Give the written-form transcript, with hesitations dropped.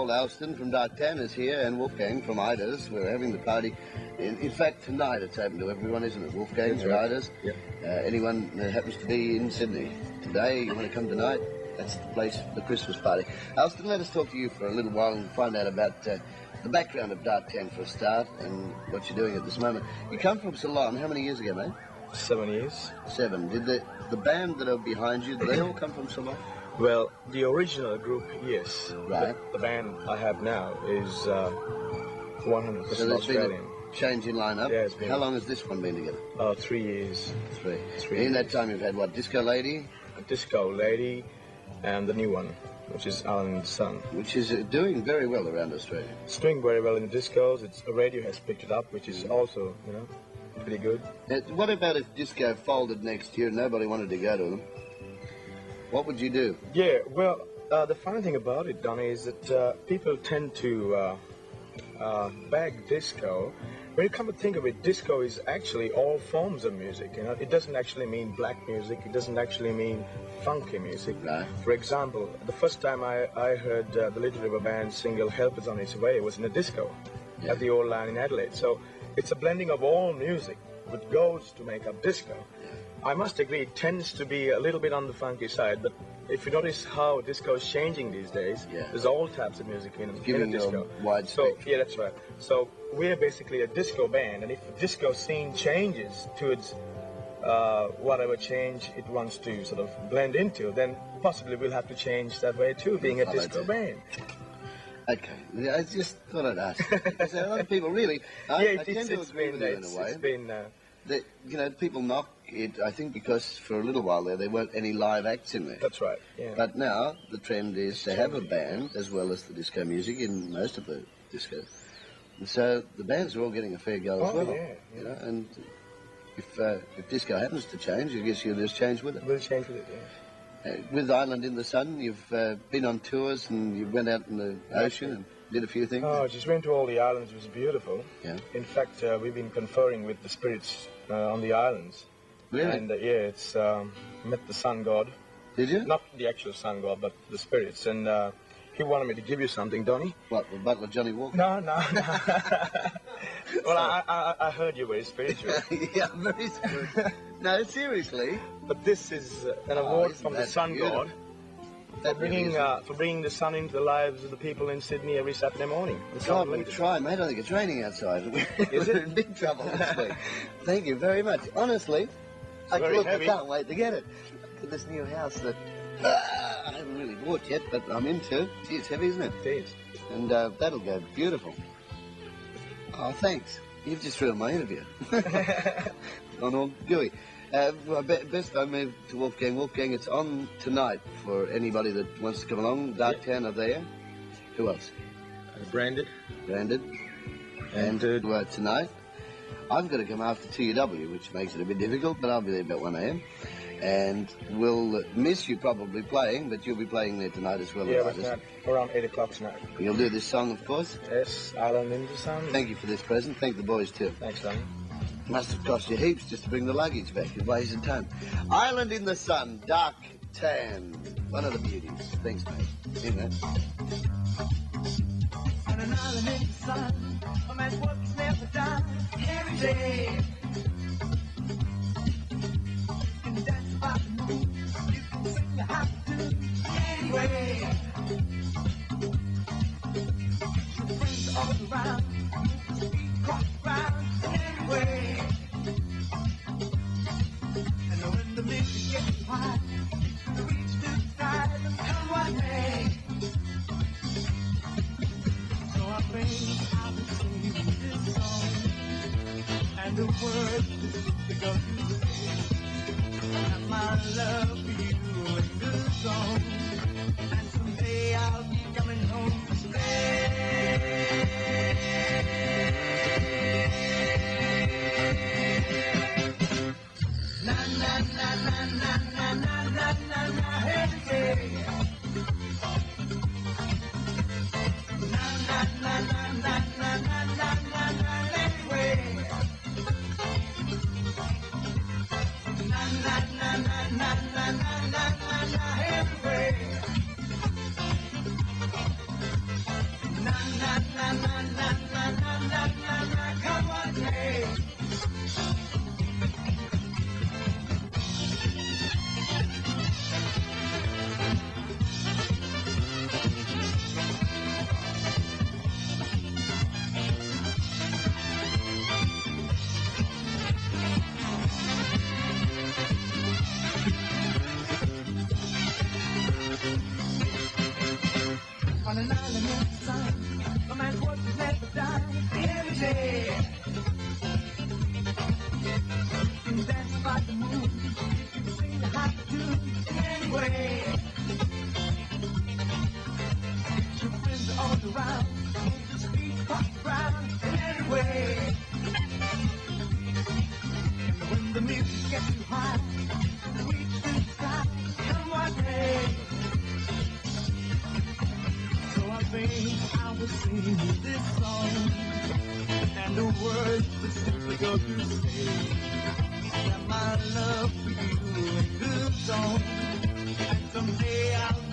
Paul Alston from Dark Tan is here, and Wolfgang from Ida's. We're having the party. In fact, tonight it's open to everyone, isn't it? Wolfgang from Ida's. Yep. Anyone that happens to be in Sydney today, you want to come tonight, that's the place for the Christmas party. Alston, let us talk to you for a little while and find out about the background of Dark Tan for a start and what you're doing at this moment. You come from Ceylon. How many years ago, mate? 7 years. 7. Did the band that are behind you, do they all come from Ceylon? Well, the original group, yes. Right. The band I have now is 100% So there's Australian. been a change in lineup. Yeah, it's been. How long has this one been together? 3 years. 3. Three In that years. time you've had what? Disco Lady? A Disco Lady, and the new one, which is Alan and Son. Which is doing very well around Australia. It's doing very well in the discos. The radio has picked it up, which is also, pretty good. What about if disco folded next year and nobody wanted to go to them? What would you do? Yeah, well, the funny thing about it, Donnie, is that people tend to bag disco. When you come to think of it, disco is actually all forms of music. It doesn't actually mean black music. It doesn't actually mean funky music. Right. For example, the first time I heard the Little River Band single "Help Is on Its Way" was in a disco at the Old Line in Adelaide. So it's a blending of all music that goes to make up disco. I must agree, it tends to be a little bit on the funky side, but if you notice how disco is changing these days, there's all types of music in a disco. Wide spectrum. Yeah, that's right. So we're basically a disco band, and if the disco scene changes towards whatever change it wants to sort of blend into, then possibly we'll have to change that way too, being a disco band. Okay, I just thought I'd ask. Because a lot of people really, I tend to agree with you in a way. It's been... that, people knock it, I think, because for a little while there weren't any live acts in there. That's right, yeah. But now the trend is to have a band as well as the disco music in most of the discos. And so the bands are all getting a fair go as well. Yeah. And if disco happens to change, I guess you'll just change with it. We'll change with it, yeah. With Island in the Sun, you've been on tours and you went out in the ocean and did a few things. Oh, just went to all the islands. It was beautiful. Yeah. In fact, we've been conferring with the spirits on the islands. Really? And it's met the sun god. Did you? Not the actual sun god, but the spirits. And he wanted me to give you something, Donnie. What, the butler Johnny Walker? No. Well, I heard you were spiritual. Yeah, very spiritual. No, seriously. But this is an award from the sun god for bringing the sun into the lives of the people in Sydney every Saturday morning. God, we try, mate. I think it's raining outside. Is it? We're in big trouble this week. Thank you very much. Honestly, I can't wait to get it. Look at this new house that I haven't really bought yet, but I'm into. Gee, it's heavy, isn't it? It is. And that'll go beautiful. Oh, thanks. You've just ruined my interview. Gone all gooey. Best I move to Wolfgang. Wolfgang, it's on tonight for anybody that wants to come along. Dark Tan are there. Who else? Branded. And tonight, I'm going to come after TUW, which makes it a bit difficult, but I'll be there about 1 a.m. And we'll miss you probably playing, but you'll be playing there tonight as well. Yeah, around 8 o'clock tonight. You'll do this song, of course? Yes, Island in the Sun. Thank you for this present. Thank the boys, too. Thanks, Donnie. Must have cost you heaps just to bring the luggage back. It weighs a ton. Island in the Sun, Dark Tan. One of the beauties. Thanks, mate. See you, mate. On an island in the sun, a man's work is never done. Every day, you can dance by the moon, you can sing your happy tune. Anyway, your friends are all around, your feet cross around. Anyway, and when the music gets quiet, you reach to the sky and come what may. So I think I will sing this song, and the words that go to say that my love for you is good song, and someday I'll be coming home to stay. Na na na na na na na na na na every day. Na na na na na na na na na na anyway. Na na na na na na na na na na every way. Na na na na na na na na na na. Come on, hey. On an island in the sun, a man's work is never done every day. You can dance by the moon, you can sing the hot tune in any way. Your friends are all around, the streets pop around in any way. When the music gets too high, reach to the sky, come on, hey. I will sing this song, and the words would simply go to say that my love for you is good song, and someday I'll